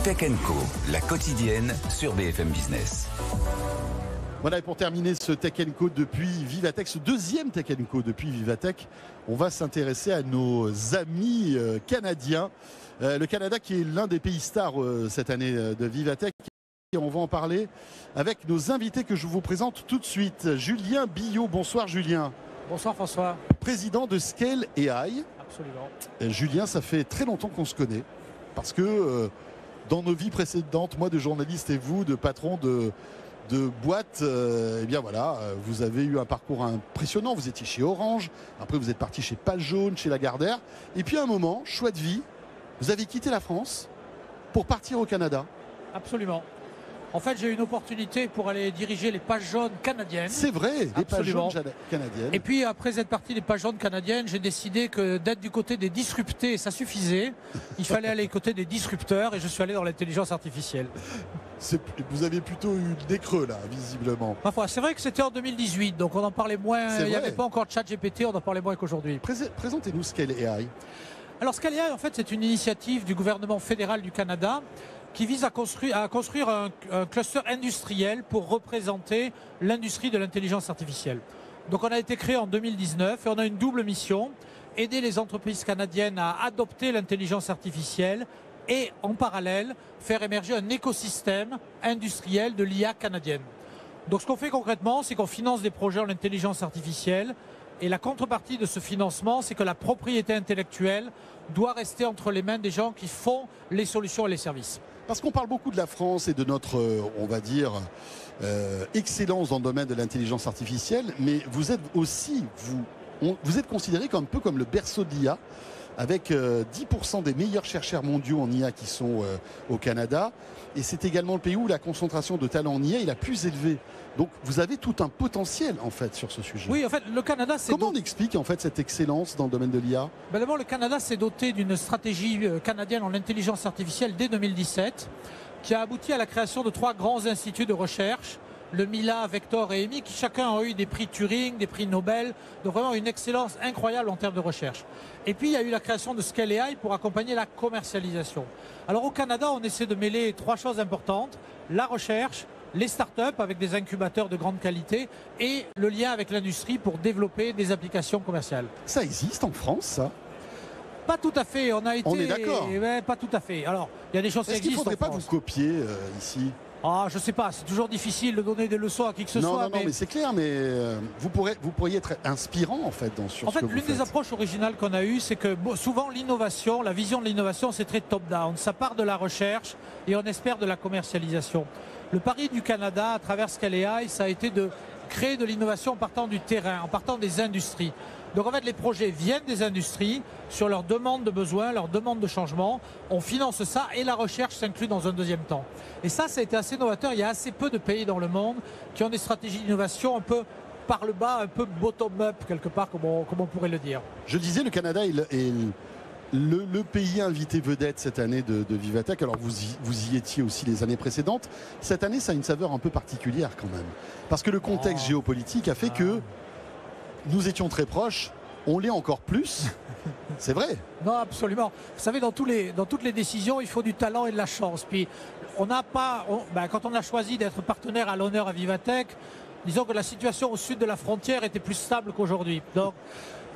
Tech & Co, la quotidienne sur BFM Business. Voilà, et pour terminer ce Tech & Co depuis Vivatech, ce deuxième Tech & Co depuis Vivatech, on va s'intéresser à nos amis canadiens. Le Canada qui est l'un des pays stars cette année de Vivatech. Et on va en parler avec nos invités que je vous présente tout de suite. Julien Billot, bonsoir Julien. Bonsoir François. Président de Scale AI. Absolument. Julien, ça fait très longtemps qu'on se connaît parce que dans nos vies précédentes, moi de journaliste et vous de patron de boîte, eh bien voilà, vous avez eu un parcours impressionnant. Vous étiez chez Orange, après vous êtes parti chez Page Jaune, chez Lagardère. Et puis à un moment, choix de vie, vous avez quitté la France pour partir au Canada. Absolument. En fait, j'ai eu une opportunité pour aller diriger les Pages Jaunes canadiennes. C'est vrai, les Pages Jaunes canadiennes. Et puis après être parti des Pages Jaunes canadiennes, j'ai décidé que d'être du côté des disruptés, ça suffisait. Il fallait aller du côté des disrupteurs et je suis allé dans l'intelligence artificielle. Vous avez plutôt eu des creux là, visiblement. Parfois, c'est vrai que c'était en 2018, donc on en parlait moins. Il n'y avait pas encore de ChatGPT, on en parlait moins qu'aujourd'hui. Présentez-nous Scale AI. Alors Scale AI, en fait, c'est une initiative du gouvernement fédéral du Canada qui vise à construire un cluster industriel pour représenter l'industrie de l'intelligence artificielle. Donc on a été créé en 2019 et on a une double mission, aider les entreprises canadiennes à adopter l'intelligence artificielle et en parallèle faire émerger un écosystème industriel de l'IA canadienne. Donc ce qu'on fait concrètement, c'est qu'on finance des projets en intelligence artificielle et la contrepartie de ce financement, c'est que la propriété intellectuelle doit rester entre les mains des gens qui font les solutions et les services. Parce qu'on parle beaucoup de la France et de notre, on va dire, excellence dans le domaine de l'intelligence artificielle, mais vous êtes aussi, vous êtes considéré un peu comme le berceau de l'IA, avec 10% des meilleurs chercheurs mondiaux en IA qui sont au Canada. Et c'est également le pays où la concentration de talents en IA est la plus élevée. Donc vous avez tout un potentiel en fait sur ce sujet. Oui, en fait, le Canada, c'est... Comment on explique en fait cette excellence dans le domaine de l'IA? D'abord, le Canada s'est doté d'une stratégie canadienne en intelligence artificielle dès 2017, qui a abouti à la création de 3 grands instituts de recherche, le Mila, Vector et EMI, qui chacun ont eu des prix Turing, des prix Nobel, donc vraiment une excellence incroyable en termes de recherche. Et puis il y a eu la création de Scale AI pour accompagner la commercialisation. Alors au Canada, on essaie de mêler 3 choses importantes, la recherche, les startups avec des incubateurs de grande qualité et le lien avec l'industrie pour développer des applications commerciales. Ça existe en France, ça? Pas tout à fait, on a été... On est d'accord. Ouais, pas tout à fait. Alors, il y a des choses qui existent. Est-ce qu'il ne faudrait pas vous copier ici? Ah, je sais pas, c'est toujours difficile de donner des leçons à qui que ce soit. Non, mais c'est clair, mais vous pourriez être inspirant en fait sur ce que vous faites. En fait, l'une des approches originales qu'on a eues, c'est que souvent l'innovation, la vision de l'innovation, c'est très top-down. Ça part de la recherche et on espère de la commercialisation. Le pari du Canada, à travers Scale AI, ça a été de créer de l'innovation en partant du terrain, en partant des industries. Donc en fait, les projets viennent des industries sur leurs demandes de besoins, leurs demandes de changement. On finance ça et la recherche s'inclut dans un deuxième temps. Et ça a été assez novateur. Il y a assez peu de pays dans le monde qui ont des stratégies d'innovation un peu par le bas, un peu bottom-up quelque part, comme on pourrait le dire. Je disais, le Canada est le pays invité vedette cette année de Vivatech. Alors vous y étiez aussi les années précédentes. Cette année, ça a une saveur un peu particulière quand même. Parce que le contexte géopolitique a fait que nous étions très proches, on l'est encore plus. C'est vrai. Non, absolument. Vous savez, dans toutes les décisions, il faut du talent et de la chance. Puis, on n'a pas... quand on a choisi d'être partenaire à l'honneur à Vivatech, disons que la situation au sud de la frontière était plus stable qu'aujourd'hui. Donc,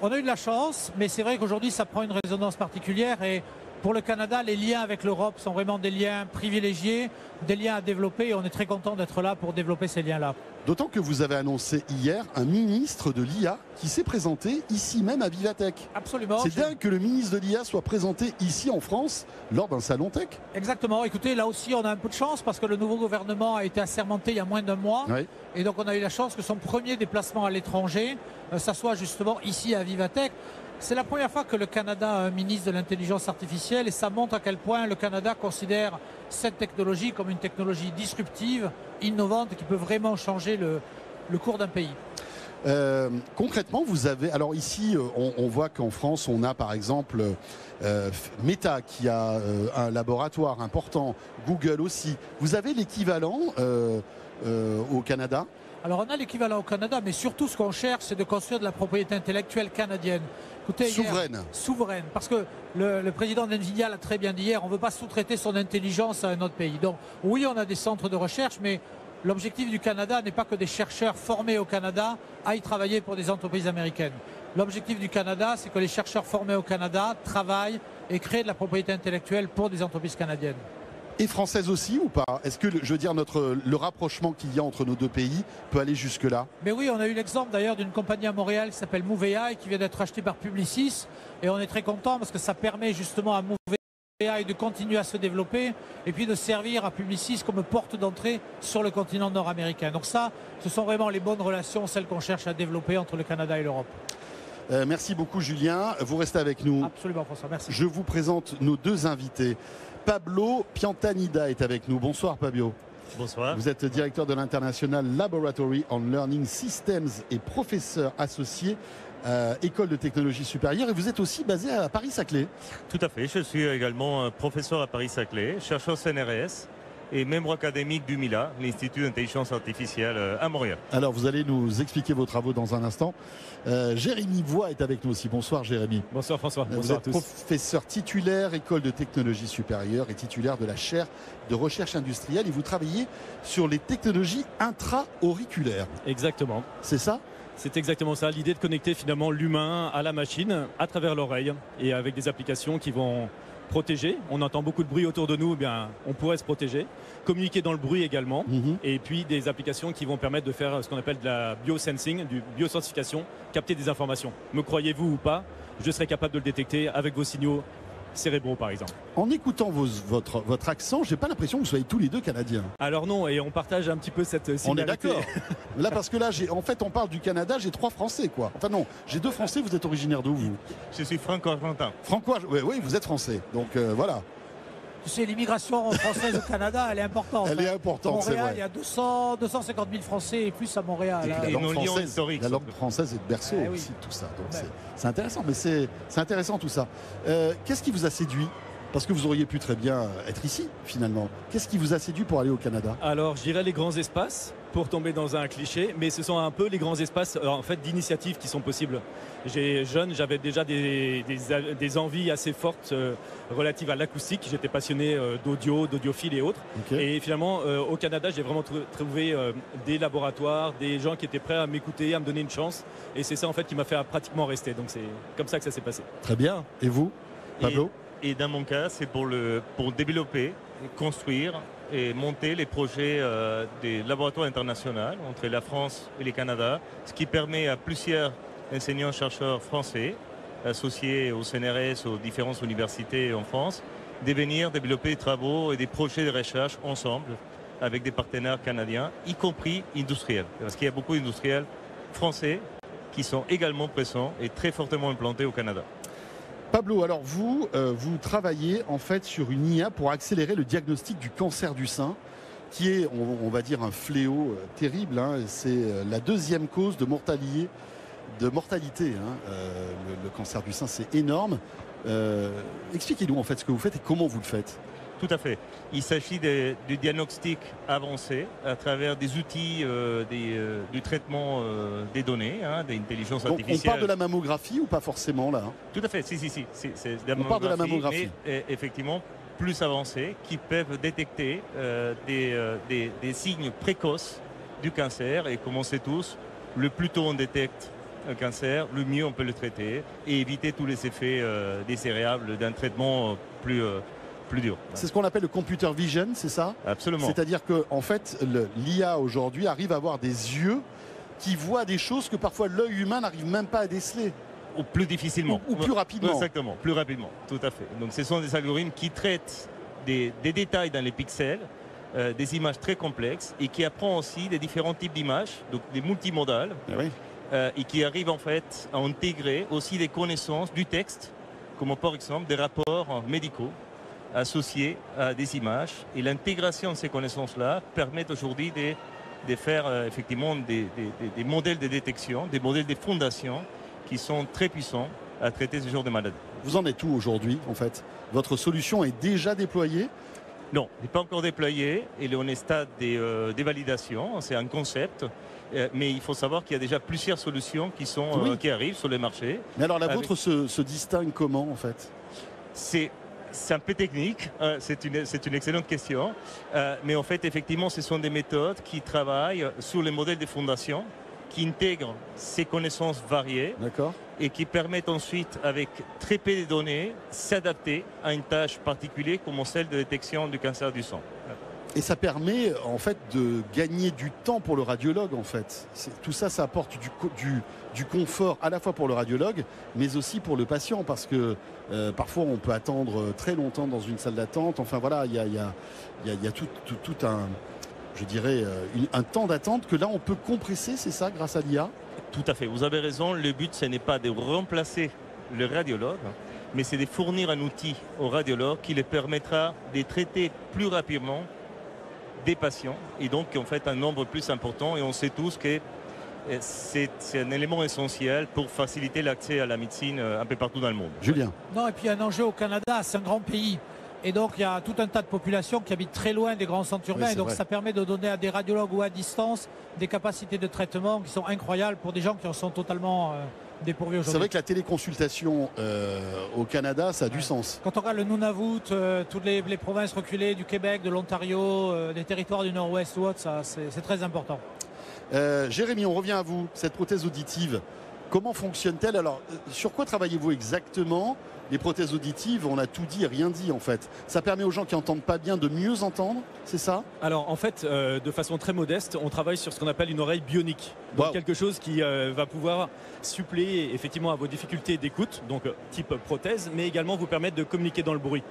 on a eu de la chance, mais c'est vrai qu'aujourd'hui, ça prend une résonance particulière. Et pour le Canada, les liens avec l'Europe sont vraiment des liens privilégiés, des liens à développer. Et on est très content d'être là pour développer ces liens-là. D'autant que vous avez annoncé hier un ministre de l'IA qui s'est présenté ici même à Vivatech. Absolument. C'est dingue que le ministre de l'IA soit présenté ici en France lors d'un salon tech. Exactement. Écoutez, là aussi, on a un peu de chance parce que le nouveau gouvernement a été assermenté il y a moins d'un mois. Oui. Et donc, on a eu la chance que son premier déplacement à l'étranger, ça soit justement ici à Vivatech. C'est la première fois que le Canada a un ministre de l'intelligence artificielle et ça montre à quel point le Canada considère cette technologie comme une technologie disruptive, innovante, qui peut vraiment changer le cours d'un pays. Concrètement, vous avez... Alors ici, on voit qu'en France, on a par exemple Meta qui a un laboratoire important, Google aussi. Vous avez l'équivalent au Canada? Alors on a l'équivalent au Canada, mais surtout ce qu'on cherche, c'est de construire de la propriété intellectuelle canadienne. Écoutez, Souveraine. Souveraine, parce que le président d'NVIDIA l'a très bien dit hier, on ne veut pas sous-traiter son intelligence à un autre pays. Donc oui, on a des centres de recherche, mais l'objectif du Canada n'est pas que des chercheurs formés au Canada aillent travailler pour des entreprises américaines. L'objectif du Canada, c'est que les chercheurs formés au Canada travaillent et créent de la propriété intellectuelle pour des entreprises canadiennes. Et française aussi ou pas? Est-ce que, je veux dire, le rapprochement qu'il y a entre nos deux pays peut aller jusque-là? Mais oui, on a eu l'exemple d'ailleurs d'une compagnie à Montréal qui s'appelle MoveAI qui vient d'être achetée par Publicis. Et on est très content parce que ça permet justement à MoveAI de continuer à se développer et puis de servir à Publicis comme porte d'entrée sur le continent nord-américain. Donc ça, ce sont vraiment les bonnes relations, celles qu'on cherche à développer entre le Canada et l'Europe. Merci beaucoup Julien, vous restez avec nous. Absolument François, merci. Je vous présente nos deux invités. Pablo Piantanida est avec nous. Bonsoir Pablo. Bonsoir. Vous êtes directeur de l'International Laboratory on Learning Systems et professeur associé à École de technologie supérieure. Et vous êtes aussi basé à Paris-Saclay. Tout à fait. Je suis également professeur à Paris-Saclay, chercheur CNRS et membre académique du MILA, l'Institut d'intelligence artificielle à Montréal. Alors vous allez nous expliquer vos travaux dans un instant. Jérémy Voix est avec nous aussi. Bonsoir Jérémy. Bonsoir François. Vous Bonsoir êtes à tous. professeur titulaire, École de technologie supérieure et titulaire de la chaire de recherche industrielle. Et vous travaillez sur les technologies intra-auriculaires. Exactement. C'est ça? C'est exactement ça. L'idée de connecter finalement l'humain à la machine à travers l'oreille et avec des applications qui vont protéger. On entend beaucoup de bruit autour de nous, eh bien, on pourrait se protéger. Communiquer dans le bruit également. Et puis des applications qui vont permettre de faire ce qu'on appelle de la biosensing, du biosensification, capter des informations. Me croyez-vous ou pas, je serai capable de le détecter avec vos signaux cérébraux par exemple. En écoutant votre accent, j'ai pas l'impression que vous soyez tous les deux canadiens. Alors non, et on partage un petit peu cette similarité. On est d'accord. Là, parce que là, en fait, on parle du Canada, j'ai 3 Français, quoi. Enfin non, j'ai 2 Français, vous êtes originaire d'où, vous? Je suis franco-argentin. Francois, oui, vous êtes français. Donc voilà. Tu sais, l'immigration française au Canada, elle est importante. Elle est importante, c'est Montréal, vrai. il y a 250 000 Français et plus à Montréal. Et hein. la langue nos liens française, historiques, la langue surtout. française est de berceau Eh oui. aussi, tout ça. Donc Ouais. c'est intéressant, mais c'est intéressant tout ça. Qu'est-ce qui vous a séduit? Parce que vous auriez pu très bien être ici, finalement. Qu'est-ce qui vous a séduit pour aller au Canada? Alors, je dirais les grands espaces, pour tomber dans un cliché, mais ce sont un peu les grands espaces en fait, d'initiatives qui sont possibles. Jeune, j'avais déjà des envies assez fortes relatives à l'acoustique. J'étais passionné d'audio, d'audiophile et autres. Okay. Et finalement, au Canada, j'ai vraiment trouvé des laboratoires, des gens qui étaient prêts à m'écouter, à me donner une chance. Et c'est ça en fait qui m'a fait pratiquement rester. Donc c'est comme ça que ça s'est passé. Très bien. Et vous, Pablo? Et dans mon cas, c'est pour développer, construire et monter les projets des laboratoires internationaux entre la France et le Canada, ce qui permet à plusieurs enseignants-chercheurs français associés au CNRS, aux différentes universités en France, de venir développer des travaux et des projets de recherche ensemble avec des partenaires canadiens, y compris industriels. Parce qu'il y a beaucoup d'industriels français qui sont également présents et très fortement implantés au Canada. Pablo, alors vous travaillez en fait sur une IA pour accélérer le diagnostic du cancer du sein, qui est, on va dire, un fléau terrible. Hein. C'est la 2e cause de mortalité. Hein. Le cancer du sein, c'est énorme. Expliquez-nous en fait ce que vous faites et comment vous le faites. Tout à fait. Il s'agit du diagnostic avancé à travers des outils du traitement des données, hein, d'intelligence Donc artificielle. on parle de la mammographie ou pas forcément là? Tout à fait, si. C'est On parle de la mammographie. Mais effectivement plus avancés qui peuvent détecter des signes précoces du cancer. Et comme on sait tous, le plus tôt on détecte un cancer, le mieux on peut le traiter et éviter tous les effets désirables d'un traitement plus dur. C'est ce qu'on appelle le computer vision, c'est ça? Absolument. C'est-à-dire que en fait, l'IA aujourd'hui arrive à avoir des yeux qui voient des choses que parfois l'œil humain n'arrive même pas à déceler. Ou plus difficilement. Ou plus rapidement. Exactement, plus rapidement, tout à fait. Donc ce sont des algorithmes qui traitent des détails dans les pixels, des images très complexes et qui apprennent aussi des différents types d'images, donc des multimodales, Oui. et qui arrivent en fait à intégrer aussi des connaissances du texte, comme par exemple des rapports médicaux associés à des images. Et l'intégration de ces connaissances-là permet aujourd'hui de faire effectivement des modèles de détection, des modèles de fondation qui sont très puissants à traiter ce genre de maladies. Vous en êtes où aujourd'hui en fait? Votre solution est déjà déployée? Non, il n'est pas encore déployé. Il est en stade des validations. C'est un concept. Mais il faut savoir qu'il y a déjà plusieurs solutions qui arrivent sur le marché. Mais alors la vôtre se distingue comment en fait? C'est un peu technique, c'est une excellente question. Mais en fait, effectivement, ce sont des méthodes qui travaillent sur les modèles de fondation, qui intègrent ces connaissances variées et qui permettent ensuite, avec très peu de données, s'adapter à une tâche particulière comme celle de détection du cancer du sang. Et ça permet en fait de gagner du temps pour le radiologue en fait. Tout ça, ça apporte du confort à la fois pour le radiologue, mais aussi pour le patient parce que parfois on peut attendre très longtemps dans une salle d'attente. Enfin voilà, il y a tout un, je dirais, un temps d'attente que là on peut compresser, c'est ça, grâce à l'IA? Tout à fait, vous avez raison. Le but, ce n'est pas de remplacer le radiologue, mais c'est de fournir un outil au radiologue qui lui permettra de traiter plus rapidement des patients et donc en fait un nombre plus important, et on sait tous que c'est un élément essentiel pour faciliter l'accès à la médecine un peu partout dans le monde. Julien. Non, et puis un enjeu au Canada, c'est un grand pays. Et donc il y a tout un tas de populations qui habitent très loin des grands centres urbains. Oui, et donc vrai. ça permet de donner à des radiologues ou à distance des capacités de traitement qui sont incroyables pour des gens qui en sont totalement dépourvus aujourd'hui. C'est vrai que la téléconsultation au Canada, ça a du sens. Quand on regarde le Nunavut, toutes les provinces reculées du Québec, de l'Ontario, des territoires du Nord-Ouest ou autre, c'est très important. Jérémy, on revient à vous. Cette prothèse auditive, comment fonctionne-t-elle? Alors, sur quoi travaillez-vous exactement? Les prothèses auditives, on a tout dit et rien dit en fait. Ça permet aux gens qui n'entendent pas bien de mieux entendre, c'est ça? Alors en fait, de façon très modeste, on travaille sur ce qu'on appelle une oreille bionique. Donc quelque chose qui va pouvoir suppléer effectivement à vos difficultés d'écoute, donc type prothèse, mais également vous permettre de communiquer dans le bruit.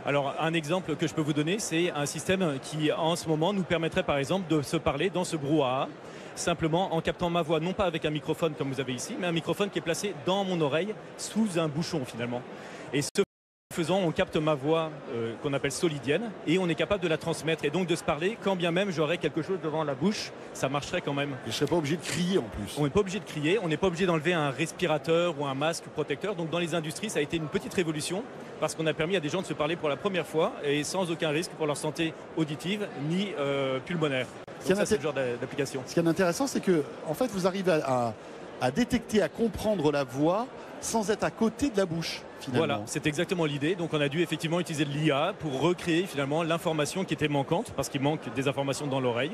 Alors un exemple que je peux vous donner, c'est un système qui en ce moment nous permettrait par exemple de se parler dans ce brouhaha, simplement en captant ma voix, non pas avec un microphone comme vous avez ici, mais un microphone qui est placé dans mon oreille sous un bouchon finalement. Et ce faisant, on capte ma voix qu'on appelle solidienne et on est capable de la transmettre et donc de se parler quand bien même j'aurais quelque chose devant la bouche, ça marcherait quand même. Et je ne serais pas obligé de crier en plus. On n'est pas obligé de crier, on n'est pas obligé d'enlever un respirateur ou un masque protecteur. Donc dans les industries, ça a été une petite révolution parce qu'on a permis à des gens de se parler pour la première fois et sans aucun risque pour leur santé auditive ni pulmonaire. Donc ça, c'est le genre d'application. Ce qui est intéressant, c'est que en fait, vous arrivez à détecter, à comprendre la voix sans être à côté de la bouche. Finalement. Voilà, c'est exactement l'idée. Donc on a dû effectivement utiliser de l'IA pour recréer finalement l'information qui était manquante parce qu'il manque des informations dans l'oreille.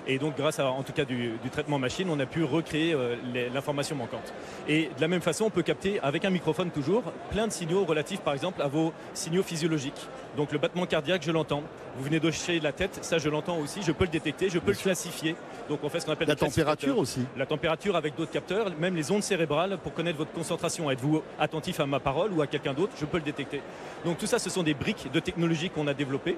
Et donc grâce à en tout cas du traitement machine, on a pu recréer l'information manquante. Et de la même façon, on peut capter avec un microphone toujours plein de signaux relatifs par exemple à vos signaux physiologiques. Donc le battement cardiaque, je l'entends. Vous venez d'hocher la tête, ça je l'entends aussi. Je peux le détecter, je peux le classifier. Donc on fait ce qu'on appelle la température aussi. La température avec d'autres capteurs, même les ondes cérébrales pour connaître votre concentration. Êtes-vous attentif à ma parole ou à quelqu'un d'autre? Je peux le détecter. Donc tout ça, ce sont des briques de technologie qu'on a développées.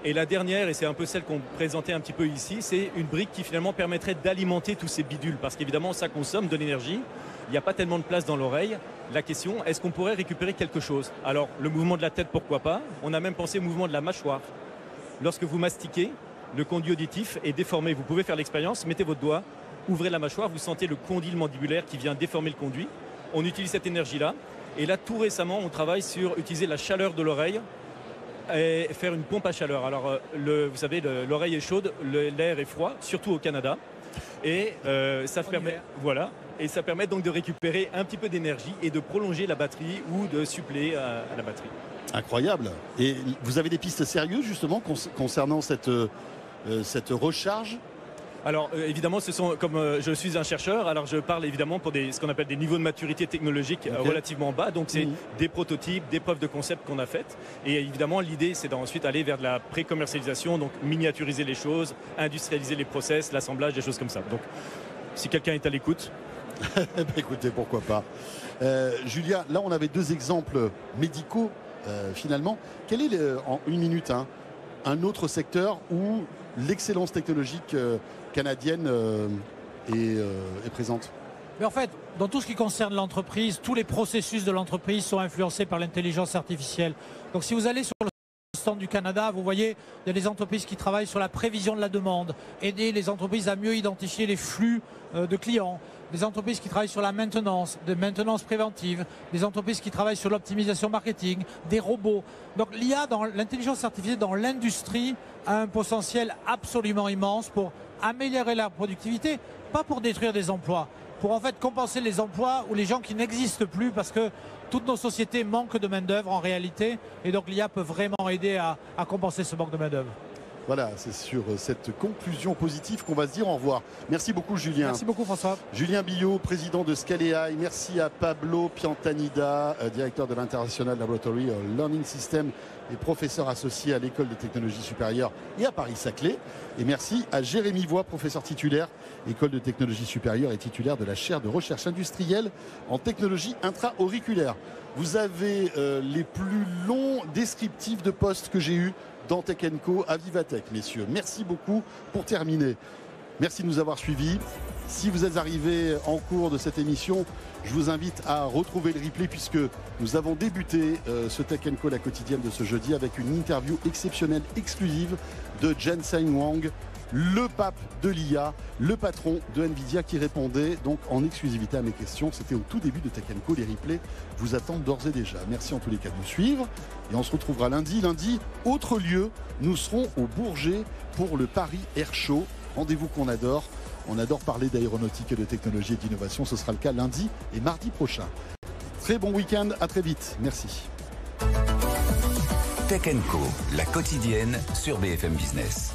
Et la dernière, et c'est un peu celle qu'on présentait un petit peu ici, c'est une brique qui finalement permettrait d'alimenter tous ces bidules. Parce qu'évidemment, ça consomme de l'énergie. Il n'y a pas tellement de place dans l'oreille. La question, est-ce qu'on pourrait récupérer quelque chose? Alors, le mouvement de la tête, pourquoi pas? On a même pensé au mouvement de la mâchoire. Lorsque vous mastiquez, le conduit auditif est déformé. Vous pouvez faire l'expérience, mettez votre doigt, ouvrez la mâchoire, vous sentez le condyle mandibulaire qui vient déformer le conduit. On utilise cette énergie-là. Et là, tout récemment, on travaille sur utiliser la chaleur de l'oreille et faire une pompe à chaleur. Alors, vous savez, l'oreille est chaude, l'air est froid, surtout au Canada. Et ça permet donc de récupérer un petit peu d'énergie et de prolonger la batterie ou de suppléer à la batterie. Incroyable. Et vous avez des pistes sérieuses justement concernant cette recharge? Alors évidemment, comme je suis un chercheur, alors je parle évidemment pour ce qu'on appelle des niveaux de maturité technologique relativement bas. Donc c'est des prototypes, des preuves de concept qu'on a faites. Et évidemment, l'idée c'est d'ensuite aller vers de la pré-commercialisation, donc miniaturiser les choses, industrialiser les process, l'assemblage, des choses comme ça. Donc si quelqu'un est à l'écoute. Écoutez, pourquoi pas. Julia, là on avait deux exemples médicaux finalement. Quel est en une minute un autre secteur où l'excellence technologique canadienne est présente? Mais en fait, dans tout ce qui concerne l'entreprise, tous les processus de l'entreprise sont influencés par l'intelligence artificielle. Donc si vous allez sur le stand du Canada, vous voyez, il y a des entreprises qui travaillent sur la prévision de la demande, aider les entreprises à mieux identifier les flux de clients, des entreprises qui travaillent sur la maintenance, de maintenance préventive, des entreprises qui travaillent sur l'optimisation marketing, des robots. Donc l'IA, l'intelligence artificielle dans l'industrie a un potentiel absolument immense pour améliorer la productivité, pas pour détruire des emplois, pour en fait compenser les emplois ou les gens qui n'existent plus parce que toutes nos sociétés manquent de main-d'œuvre en réalité et donc l'IA peut vraiment aider à compenser ce manque de main-d'œuvre. Voilà, c'est sur cette conclusion positive qu'on va se dire au revoir. Merci beaucoup Julien. Merci beaucoup François. Julien Billot, président de Scale.ai. Merci à Pablo Piantanida, directeur de l'International Laboratory Learning System et professeur associé à l'École de technologie supérieure et à Paris-Saclay. Et merci à Jérémy Voix, professeur titulaire, École de technologie supérieure et titulaire de la chaire de recherche industrielle en technologie intra-auriculaire. Vous avez les plus longs descriptifs de postes que j'ai eus dans Tech & Co à Vivatech, messieurs. Merci beaucoup. Pour terminer, merci de nous avoir suivis. Si vous êtes arrivés en cours de cette émission, je vous invite à retrouver le replay puisque nous avons débuté ce Tech & Co, la quotidienne de ce jeudi, avec une interview exceptionnelle, exclusive de Jensen Huang, le pape de l'IA, le patron de Nvidia qui répondait donc en exclusivité à mes questions. C'était au tout début de Tech & Co. Les replays vous attendent d'ores et déjà. Merci en tous les cas de nous suivre et on se retrouvera lundi. Lundi, autre lieu, nous serons au Bourget pour le Paris Air Show. Rendez-vous qu'on adore. On adore parler d'aéronautique et de technologie et d'innovation. Ce sera le cas lundi et mardi prochain. Très bon week-end, à très vite. Merci. Tech & Co, la quotidienne sur BFM Business.